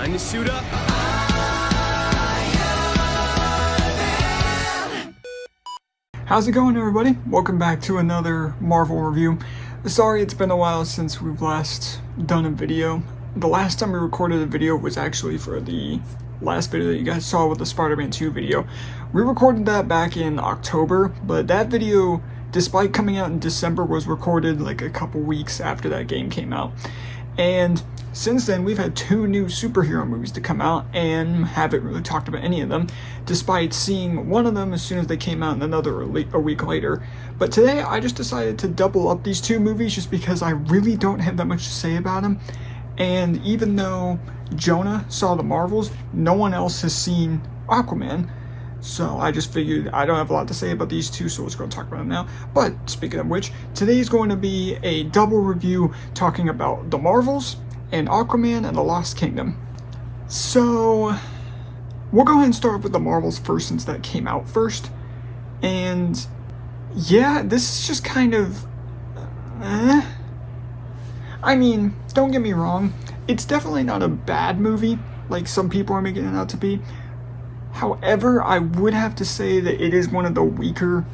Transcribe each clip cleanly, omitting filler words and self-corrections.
Time to suit up. How's it going, everybody? Welcome back to another Marvel review. Sorry it's been a while since we've last done a video. The last time we recorded a video was actually for the last video that you guys saw with the Spider-Man 2 video. We recorded that back in October, but that video, despite coming out in December, was recorded like a couple weeks after that game came out. And since then, we've had two new superhero movies to come out and haven't really talked about any of them, despite seeing one of them as soon as they came out and another a week later. But today, I just decided to double up these two movies just because I really don't have that much to say about them. And even though Jonah saw the Marvels, no one else has seen Aquaman. So I just figured I don't have a lot to say about these two, so let's go talk about them now. But speaking of which, today is going to be a double review talking about the Marvels and Aquaman and the Lost Kingdom. So we'll go ahead and start with the Marvels first, since that came out first. And yeah, this is just kind of I mean, don't get me wrong, it's definitely not a bad movie like some people are making it out to be. However, I would have to say that it is one of the weaker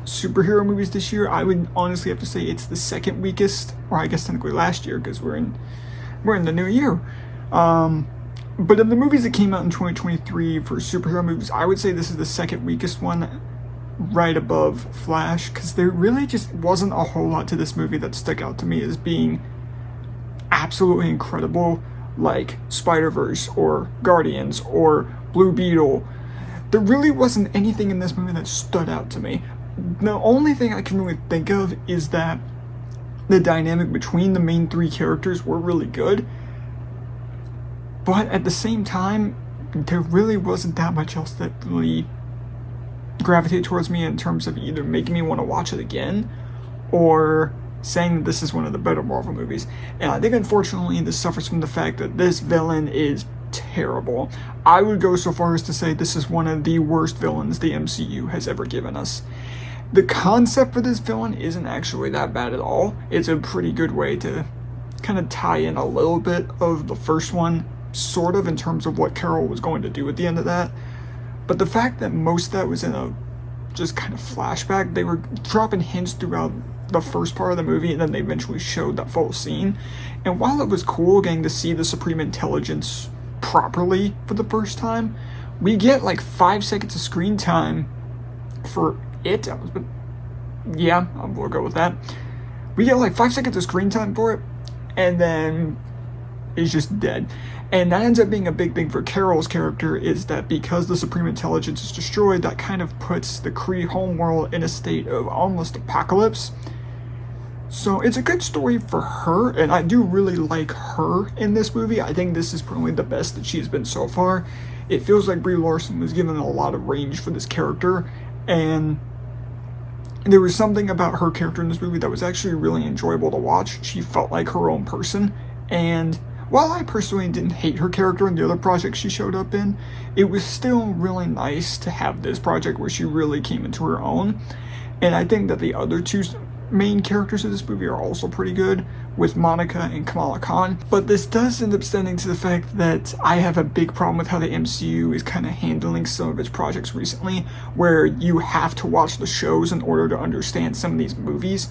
superhero movies this year. I would honestly have to say it's the second weakest, or I guess technically last year, because we're in the new year. But of the movies that came out in 2023 for superhero movies, I would say this is the second weakest one, right above Flash, because there really just wasn't a whole lot to this movie that stuck out to me as being absolutely incredible, like Spider-Verse or Guardians or Blue Beetle. There really wasn't anything in this movie that stood out to me. The only thing I can really think of is that the dynamic between the main three characters were really good, but at the same time, there really wasn't that much else that really gravitated towards me in terms of either making me want to watch it again or saying that this is one of the better Marvel movies. And I think unfortunately this suffers from the fact that this villain is terrible. I would go so far as to say this is one of the worst villains the MCU has ever given us. The concept for this villain isn't actually that bad at all. It's a pretty good way to kind of tie in a little bit of the first one, sort of, in terms of what Carol was going to do at the end of that. But the fact that most of that was in a just kind of flashback, they were dropping hints throughout the first part of the movie, and then they eventually showed that full scene. And while it was cool getting to see the Supreme Intelligence properly for the first time, we get like 5 seconds of screen time for it. Yeah, we'll go with that. We get like 5 seconds of screen time for it, and then it's just dead. And that ends up being a big thing for Carol's character, is that because the Supreme Intelligence is destroyed, that kind of puts the Kree homeworld in a state of almost apocalypse. So it's a good story for her, and I do really like her in this movie. I think this is probably the best that she's been so far. It feels like Brie Larson was given a lot of range for this character, and there was something about her character in this movie that was actually really enjoyable to watch. She felt like her own person, and while I personally didn't hate her character in the other projects she showed up in, it was still really nice to have this project where she really came into her own. And I think that the other two main characters of this movie are also pretty good, with Monica and Kamala Khan. But this does end up stemming to the fact that I have a big problem with how the MCU is kind of handling some of its projects recently, where you have to watch the shows in order to understand some of these movies.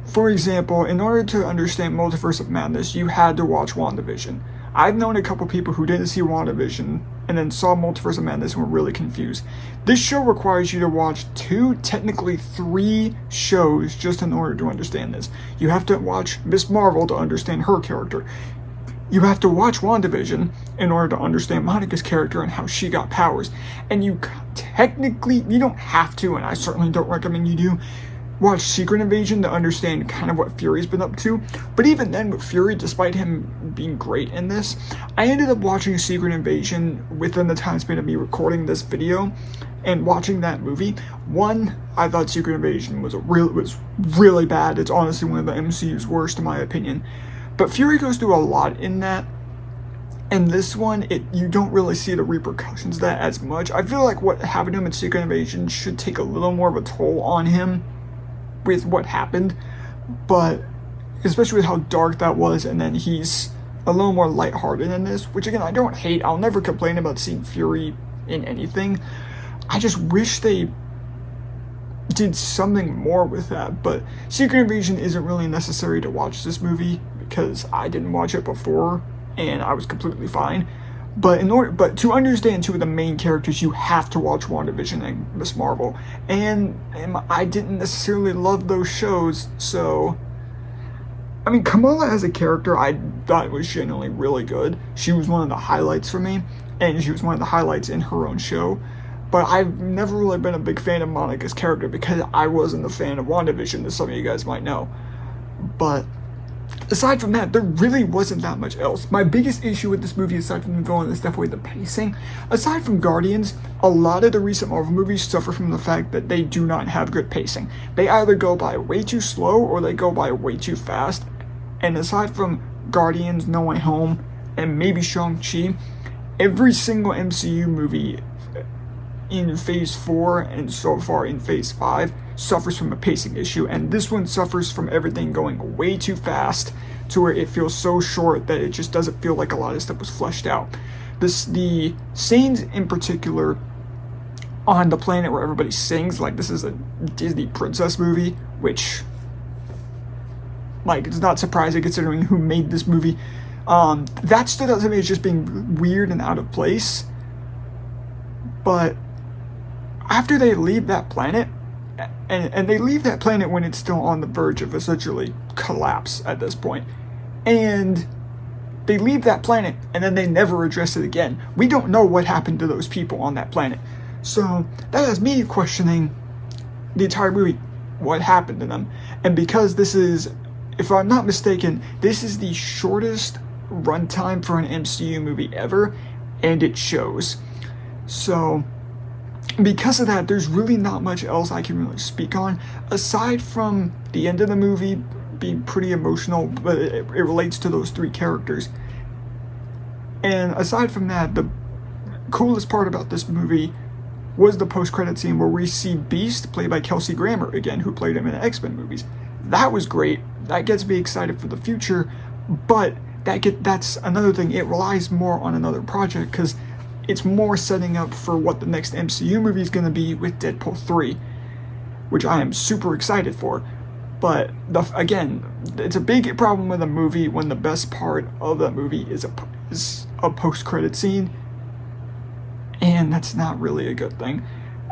For example, in order to understand Multiverse of Madness, you had to watch WandaVision. I've known a couple people who didn't see WandaVision and then saw Multiverse of Madness and were really confused. This show requires you to watch 2, technically 3 shows just in order to understand this. You have to watch Miss Marvel to understand her character. You have to watch WandaVision in order to understand Monica's character and how she got powers. And you don't have to, and I certainly don't recommend you do, watch Secret Invasion to understand kind of what Fury's been up to. But even then, with Fury, despite him being great in this, I ended up watching Secret Invasion within the time span of me recording this video and watching that movie. One, I thought Secret Invasion was really bad. It's honestly one of the MCU's worst, in my opinion. But Fury goes through a lot in that. And this one, you don't really see the repercussions of that as much. I feel like what happened to him in Secret Invasion should take a little more of a toll on him with what happened, but especially with how dark that was, and then he's a little more lighthearted in this, which again, I don't hate. I'll never complain about seeing Fury in anything. I just wish they did something more with that. But Secret Invasion isn't really necessary to watch this movie because I didn't watch it before and I was completely fine. But to understand two of the main characters, you have to watch WandaVision and Miss Marvel. And I didn't necessarily love those shows, so I mean, Kamala as a character, I thought was genuinely really good. She was one of the highlights for me, and she was one of the highlights in her own show. But I've never really been a big fan of Monica's character because I wasn't a fan of WandaVision, as some of you guys might know. But aside from that, there really wasn't that much else. My biggest issue with this movie, aside from the villain, is definitely the pacing. Aside from Guardians, a lot of the recent Marvel movies suffer from the fact that they do not have good pacing. They either go by way too slow or they go by way too fast. And aside from Guardians, No Way Home, and maybe Shang-Chi, every single MCU movie in Phase 4 and so far in Phase 5 suffers from a pacing issue, and this one suffers from everything going way too fast to where it feels so short that it just doesn't feel like a lot of stuff was fleshed out. The scenes in particular on the planet where everybody sings like this is a Disney princess movie, which, like, it's not surprising considering who made this movie. That stood out to me as just being weird and out of place. But after they leave that planet, and they leave that planet when it's still on the verge of essentially collapse at this point, and they leave that planet and then they never address it again. We don't know what happened to those people on that planet. So that has me questioning the entire movie, what happened to them. And because this is, if I'm not mistaken, this is the shortest runtime for an MCU movie ever, and it shows. So because of that, there's really not much else I can really speak on, aside from the end of the movie being pretty emotional, but it relates to those three characters. And aside from that, the coolest part about this movie was the post-credit scene where we see Beast, played by Kelsey Grammer again, who played him in the X-Men movies. That was great. That gets me excited for the future, but that's another thing. It relies more on another project because it's more setting up for what the next MCU movie is going to be with Deadpool 3, which I am super excited for. But again, it's a big problem with a movie when the best part of that movie is a post-credit scene, and that's not really a good thing.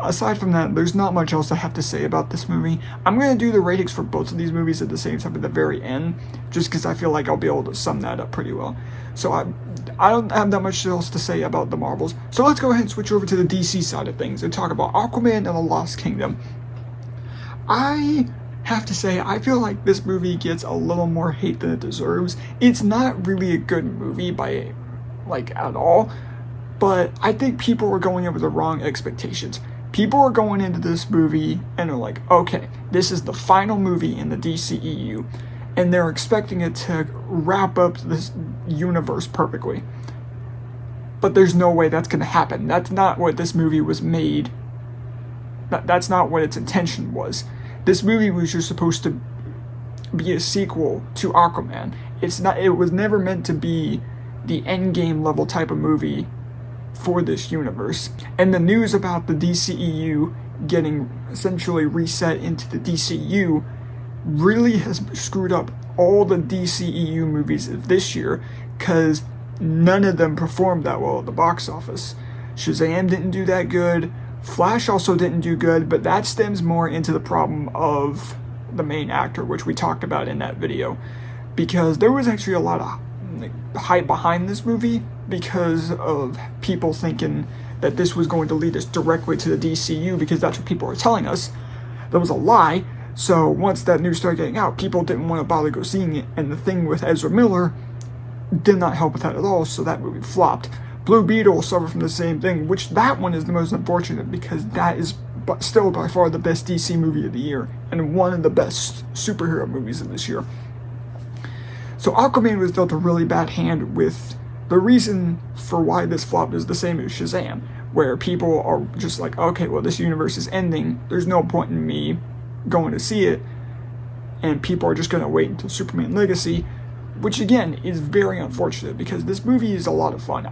Aside from that, there's not much else I have to say about this movie. I'm going to do the ratings for both of these movies at the same time at the very end, just because I feel like I'll be able to sum that up pretty well. So I don't have that much else to say about the Marvels. So let's go ahead and switch over to the DC side of things and talk about Aquaman and the Lost Kingdom. I have to say, I feel like this movie gets a little more hate than it deserves. It's not really a good movie at all, but I think people are going in with the wrong expectations. People are going into this movie and they're like, okay, this is the final movie in the DCEU, and they're expecting it to wrap up this universe perfectly. But there's no way that's going to happen. That's not what this movie was made. That's not what its intention was. This movie was just supposed to be a sequel to Aquaman. It was never meant to be the endgame level type of movie for this universe. And the news about the DCEU getting essentially reset into the DCU really has screwed up all the DCEU movies of this year, because none of them performed that well at the box office. Shazam didn't do that good. Flash also didn't do good, but that stems more into the problem of the main actor, which we talked about in that video, because there was actually a lot of hype behind this movie because of people thinking that this was going to lead us directly to the DCU, because that's what people were telling us. That was a lie. So once that news started getting out, people didn't want to bother go seeing it, and the thing with Ezra Miller did not help with that at all, so that movie flopped. Blue Beetle suffered from the same thing, which that one is the most unfortunate, because that is still by far the best DC movie of the year, and one of the best superhero movies of this year. So Aquaman was dealt a really bad hand with. The reason for why this flopped is the same as Shazam, where people are just like, okay, well, this universe is ending, there's no point in me going to see it, and people are just going to wait until Superman Legacy, which again is very unfortunate because this movie is a lot of fun.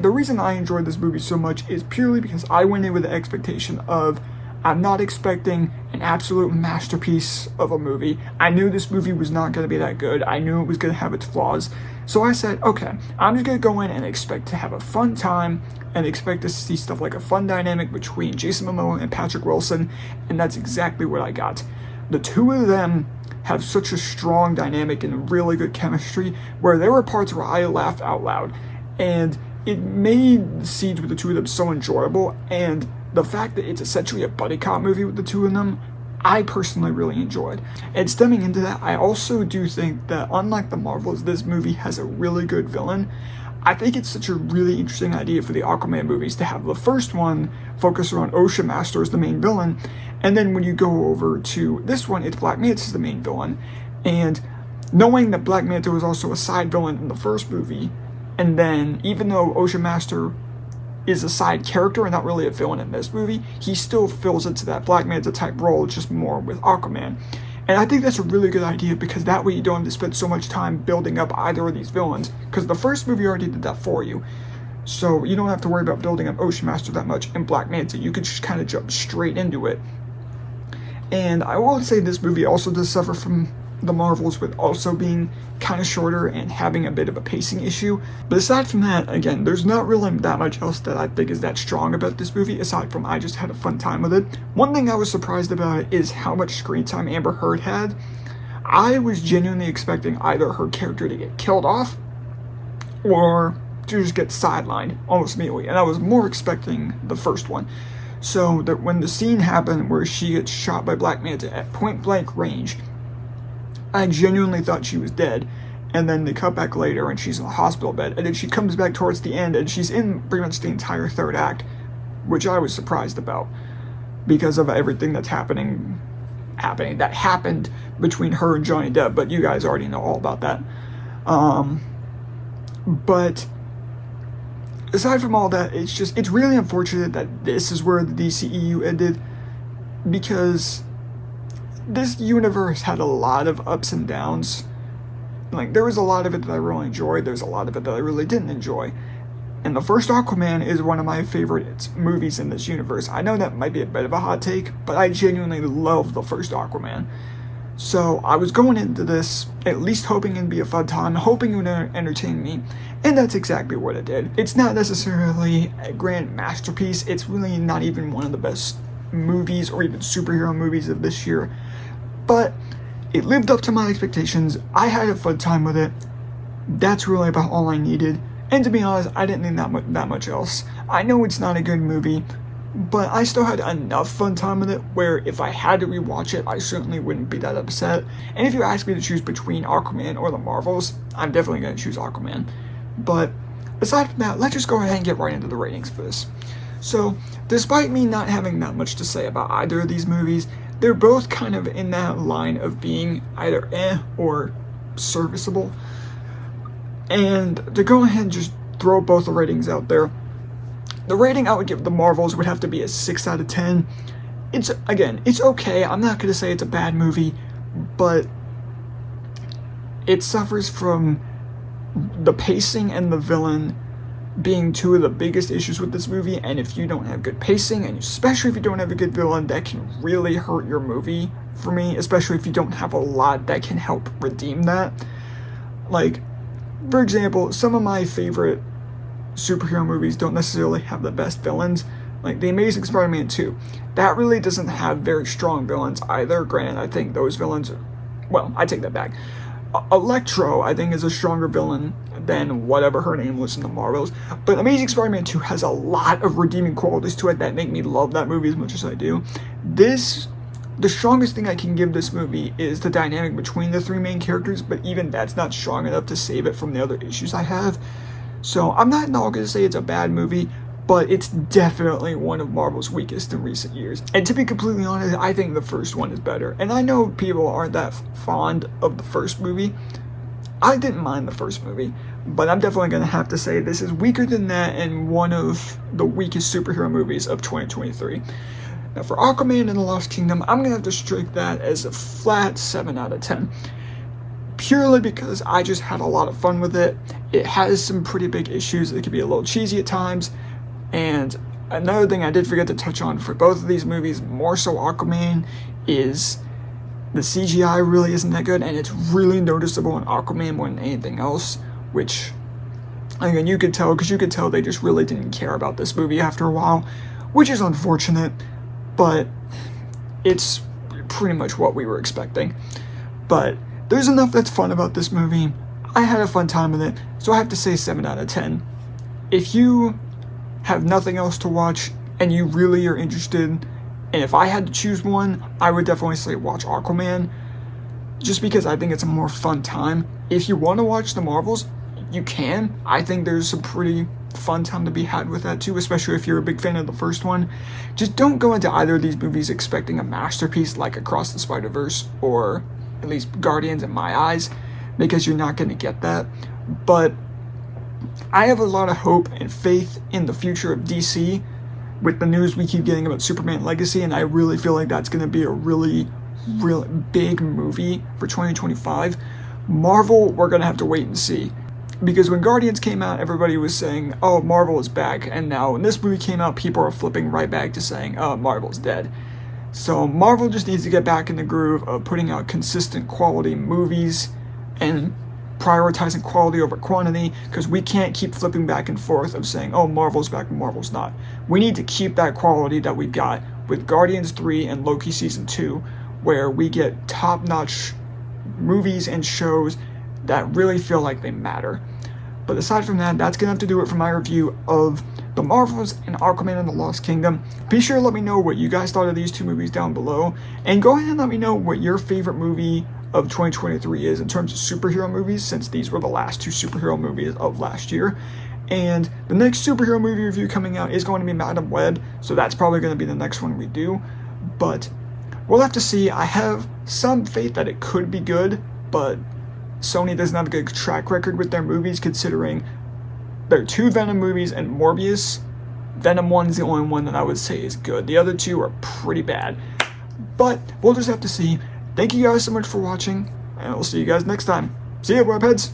The reason I enjoyed this movie so much is purely because I went in with the expectation of, I'm not expecting an absolute masterpiece of a movie. I knew this movie was not going to be that good. I knew it was going to have its flaws. So I said, okay, I'm just going to go in and expect to have a fun time and expect to see stuff like a fun dynamic between Jason Momoa and Patrick Wilson, and that's exactly what I got. The two of them have such a strong dynamic and really good chemistry where there were parts where I laughed out loud, and it made the scenes with the two of them so enjoyable, and the fact that it's essentially a buddy cop movie with the two of them, I personally really enjoyed. And stemming into that, I also do think that unlike the Marvels, this movie has a really good villain. I think it's such a really interesting idea for the Aquaman movies to have the first one focus around Ocean Master as the main villain, and then when you go over to this one, it's Black Manta as the main villain. And knowing that Black Manta was also a side villain in the first movie, and then even though Ocean Master is a side character and not really a villain in this movie, he still fills into that Black Manta type role, just more with Aquaman. And I think that's a really good idea because that way you don't have to spend so much time building up either of these villains, because the first movie already did that for you. So you don't have to worry about building up Ocean Master that much in Black Manta. You could just kind of jump straight into it. And I will say this movie also does suffer from the Marvels with also being kind of shorter and having a bit of a pacing issue. But aside from that, again, there's not really that much else that I think is that strong about this movie, aside from I just had a fun time with it. One thing I was surprised about is how much screen time Amber Heard had. I was genuinely expecting either her character to get killed off or to just get sidelined almost immediately, and I was more expecting the first one. So that when the scene happened where she gets shot by Black Manta at point blank range, I genuinely thought she was dead, and then they cut back later and she's in a hospital bed, and then she comes back towards the end and she's in pretty much the entire third act, which I was surprised about because of everything that's happened between her and Johnny Depp, but you guys already know all about that. But aside from all that, it's really unfortunate that this is where the DCEU ended, because this universe had a lot of ups and downs. Like, there was a lot of it that I really enjoyed, there's a lot of it that I really didn't enjoy. And the first Aquaman is one of my favorite movies in this universe. I know that might be a bit of a hot take, but I genuinely love the first Aquaman. So I was going into this at least hoping it'd be a fun time, hoping it would entertain me, and that's exactly what it did. It's not necessarily a grand masterpiece, it's really not even one of the best movies or even superhero movies of this year, but it lived up to my expectations. I had a fun time with it. That's really about all I needed, and to be honest, I didn't need that much else. I know it's not a good movie, but I still had enough fun time with it where if I had to rewatch it, I certainly wouldn't be that upset. And if you ask me to choose between Aquaman or the Marvels, I'm definitely going to choose Aquaman. But aside from that, let's just go ahead and get right into the ratings for this. So, despite me not having that much to say about either of these movies, they're both kind of in that line of being either or serviceable. And to go ahead and just throw both the ratings out there, the rating I would give the Marvels would have to be a 6 out of 10. It's okay. I'm not going to say it's a bad movie, but it suffers from the pacing and the villain being two of the biggest issues with this movie, and if you don't have good pacing, and especially if you don't have a good villain, that can really hurt your movie for me, especially if you don't have a lot that can help redeem that. Like, for example, some of my favorite superhero movies don't necessarily have the best villains. Like The Amazing Spider-Man 2, that really doesn't have very strong villains either. Granted, I think those villains are, well, I take that back. Electro, I think, is a stronger villain than whatever her name was in the Marvels, but Amazing Spider-Man 2 has a lot of redeeming qualities to it that make me love that movie as much as I do. The strongest thing I can give this movie is the dynamic between the three main characters, but even that's not strong enough to save it from the other issues I have. So I'm not going to say it's a bad movie, but it's definitely one of Marvel's weakest in recent years. And to be completely honest, I think the first one is better. And I know people aren't that fond of the first movie. I didn't mind the first movie, but I'm definitely going to have to say this is weaker than that and one of the weakest superhero movies of 2023. Now for Aquaman and the Lost Kingdom, I'm going to have to strike that as a flat 7 out of 10. purely because I just had a lot of fun with it. It has some pretty big issues that can be a little cheesy at times, and another thing I did forget to touch on for both of these movies, more so Aquaman, is the CGI really isn't that good, and it's really noticeable in Aquaman more than anything else, which, again, you could tell, because you could tell they just really didn't care about this movie after a while, which is unfortunate, but it's pretty much what we were expecting. But there's enough that's fun about this movie. I had a fun time with it, so I have to say 7 out of 10. If you have nothing else to watch and you really are interested, and if I had to choose one, I would definitely say watch Aquaman, just because I think it's a more fun time. If you want to watch the Marvels, you can. I think there's some pretty fun time to be had with that too, especially if you're a big fan of the first one. Just don't go into either of these movies expecting a masterpiece like Across the Spider-Verse, or at least Guardians in my eyes, because you're not going to get that. But I have a lot of hope and faith in the future of DC with the news we keep getting about Superman Legacy, and I really feel like that's going to be a really big movie for 2025. Marvel, we're going to have to wait and see. Because when Guardians came out, everybody was saying, oh, Marvel is back. And now when this movie came out, people are flipping right back to saying, oh, Marvel's dead. So Marvel just needs to get back in the groove of putting out consistent quality movies and prioritizing quality over quantity, because we can't keep flipping back and forth of saying, oh, Marvel's back and Marvel's not. We need to keep that quality that we got with Guardians 3 and Loki Season 2, where we get top-notch movies and shows that really feel like they matter. But aside from that, that's going to have to do it for my review of The Marvels and Aquaman and the Lost Kingdom. Be sure to let me know what you guys thought of these two movies down below, and go ahead and let me know what your favorite movie of 2023 is in terms of superhero movies, since these were the last two superhero movies of last year. And the next superhero movie review coming out is going to be Madam Web, so that's probably going to be the next one we do. But we'll have to see. I have some faith that it could be good, but Sony doesn't have a good track record with their movies, considering there are two Venom movies and Morbius. Venom 1's the only one that I would say is good. The other two are pretty bad. But we'll just have to see. Thank you guys so much for watching, and I'll see you guys next time. See ya, webheads!